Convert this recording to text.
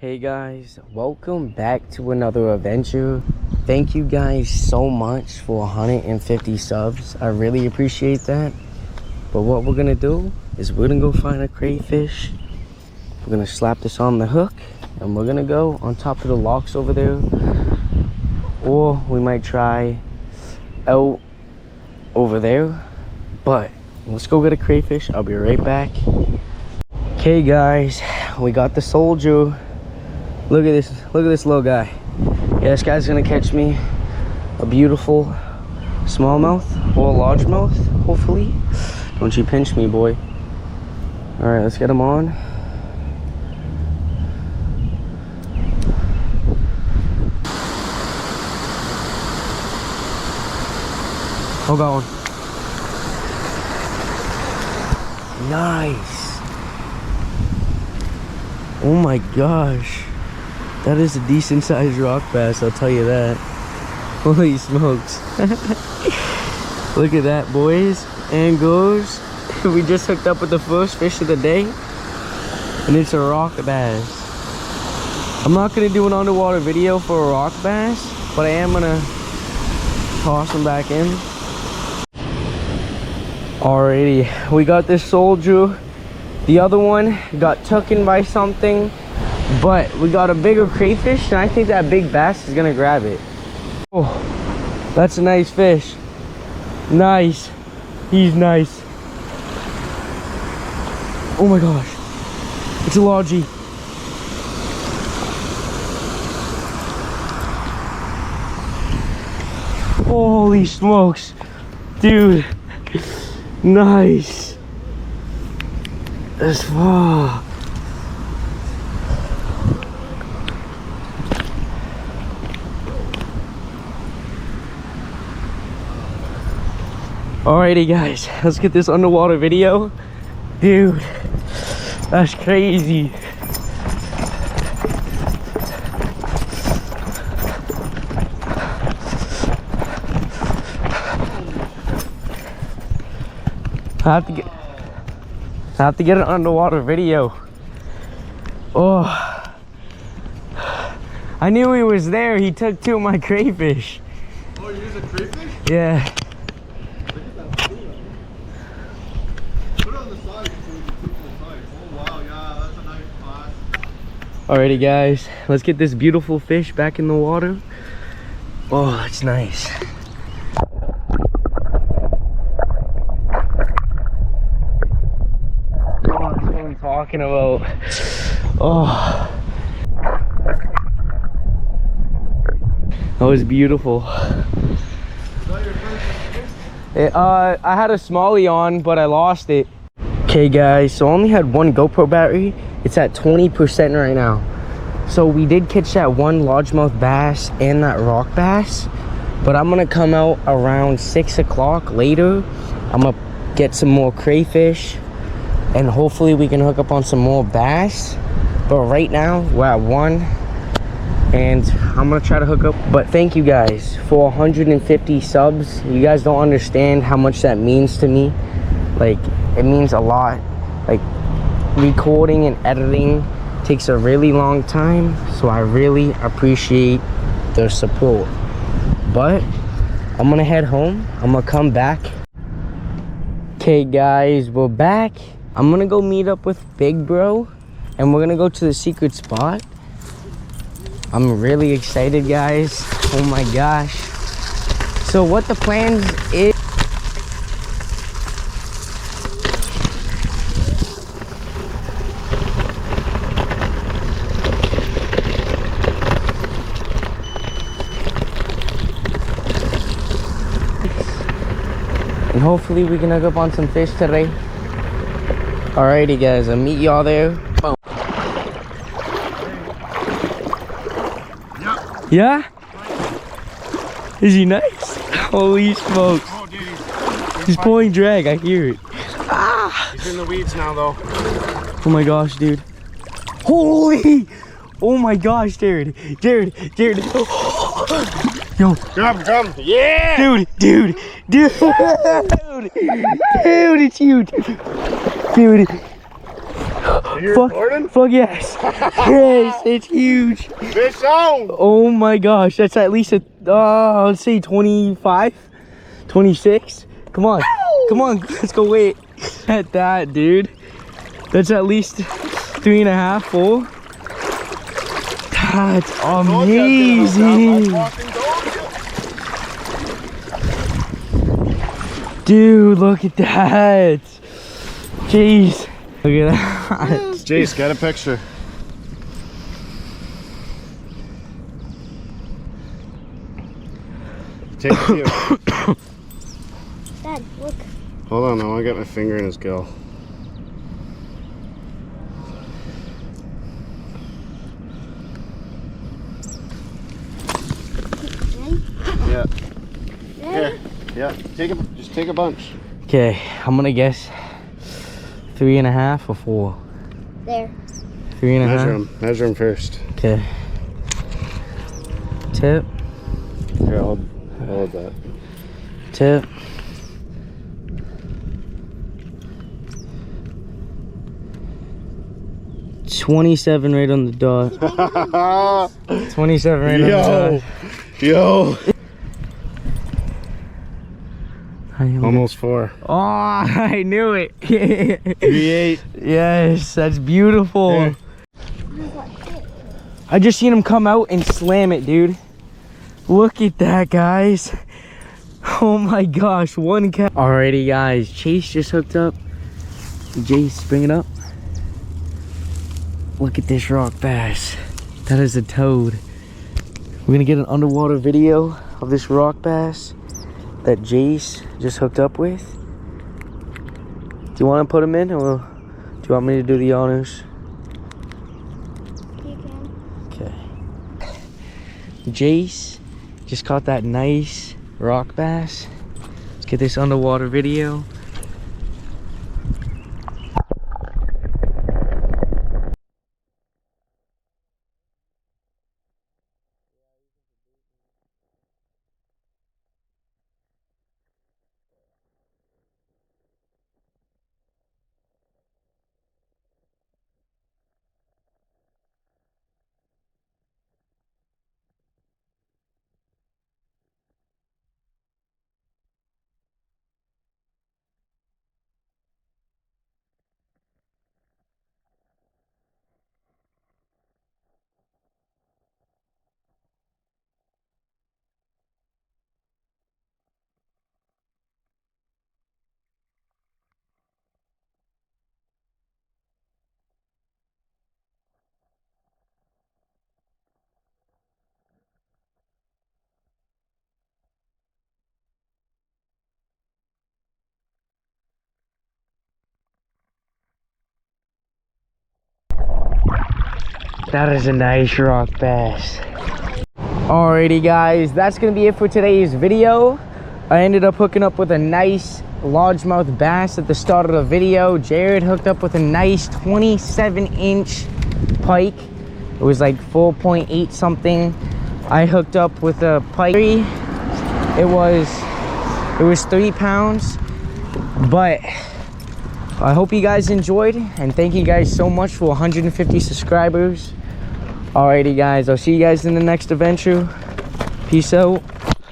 Hey guys, welcome back to another adventure. Thank you guys so much for 150 subs. I really appreciate that. But what we're gonna do is we're gonna go find a crayfish. We're gonna slap this on the hook and we're gonna go on top of the locks over there. Or we might try out over there. But let's go get a crayfish. I'll be right back. Okay guys, we got the soldier. Look at this little guy. Yeah, this guy's gonna catch me a beautiful smallmouth or largemouth, hopefully. Don't you pinch me, boy. All right, let's get him on. Oh, got one. Nice. Oh my gosh. That is a decent sized rock bass, I'll tell you that. Holy smokes. Look at that, boys and girls. We just hooked up with the first fish of the day. And it's a rock bass. I'm not gonna do an underwater video for a rock bass, but I am gonna toss them back in. Alrighty, we got this soldier. The other one got taken by something. But we got a bigger crayfish, and I think that big bass is gonna grab it. Oh, that's a nice fish. Nice. He's nice. Oh my gosh. It's a largie. Holy smokes. Dude. Nice. That's far. Alrighty guys, let's get this underwater video. Dude, that's crazy. I have to get an underwater video. Oh, I knew he was there. He took two of my crayfish. Oh, you use a crayfish? Yeah. Alrighty guys, let's get this beautiful fish back in the water. Oh, that's nice. Oh, that's what I'm talking about. Oh, that was beautiful. Is that your first fish? I had a smallie on, but I lost it. Okay guys, so I only had one GoPro battery. It's at 20% right now. So we did catch that one largemouth bass and that rock bass, but I'm gonna come out around 6 o'clock later. I'm gonna get some more crayfish and hopefully we can hook up on some more bass. But right now we're at 1 and I'm gonna try to hook up. But thank you guys for 150 subs. You guys don't understand how much that means to me. Like, it means a lot. Like, recording and editing takes a really long time, so I really appreciate their support. But I'm gonna head home. I'm gonna come back. Okay guys, we're back. I'm gonna go meet up with Big Bro and we're gonna go to the secret spot. I'm really excited guys. Oh my gosh. So what the plan is, and hopefully we can hook up on some fish today. Alrighty guys, I'll meet y'all there. Boom. Yeah? Is he nice? Holy smokes. Oh, dude, He's pulling drag, I hear it. Ah! He's in the weeds now though. Oh my gosh, dude. Holy! Oh my gosh, Jared. Jared. Yo. Come. Yeah! Dude, it's huge. Dude. you recording? Fuck yes. Yes, it's huge. Fish on! Oh my gosh, that's at least a, let's say 25, 26. Come on, come on, let's go wait. At that, dude. That's at least 3.5 full. That's amazing. Dude, look at that. Jeez. Look at that. Jace, get a picture. Take a view. Dad, look. Hold on, I want to get my finger in his gill. Ready? Yeah. Ready? Here. Yeah. Just take a bunch. Okay, I'm gonna guess 3.5 or 4. There. 3.5. Measure him first. Okay. Tip. Here, hold that. Tip. $27 right on the dot. 27 right on the dot. Yo. Almost. Almost 4. Oh, I knew it. 3.8. Yes, that's beautiful. Here. I just seen him come out and slam it, dude. Look at that, guys. Oh my gosh, one cat. Alrighty, guys, Chase just hooked up. Jace, bring it up. Look at this rock bass. That is a toad. We're gonna get an underwater video of this rock bass that Jace just hooked up with. Do you want to put him in, or do you want me to do the honors? You can. Okay. Jace just caught that nice rock bass. Let's get this underwater video. That is a nice rock bass. Alrighty guys, that's gonna be it for today's video. I ended up hooking up with a nice largemouth bass at the start of the video. Jared hooked up with a nice 27-inch pike. It was like 4.8 something. I hooked up with a pike. It was 3 pounds, but I hope you guys enjoyed, and thank you guys so much for 150 subscribers. Alrighty guys, I'll see you guys in the next adventure. Peace out.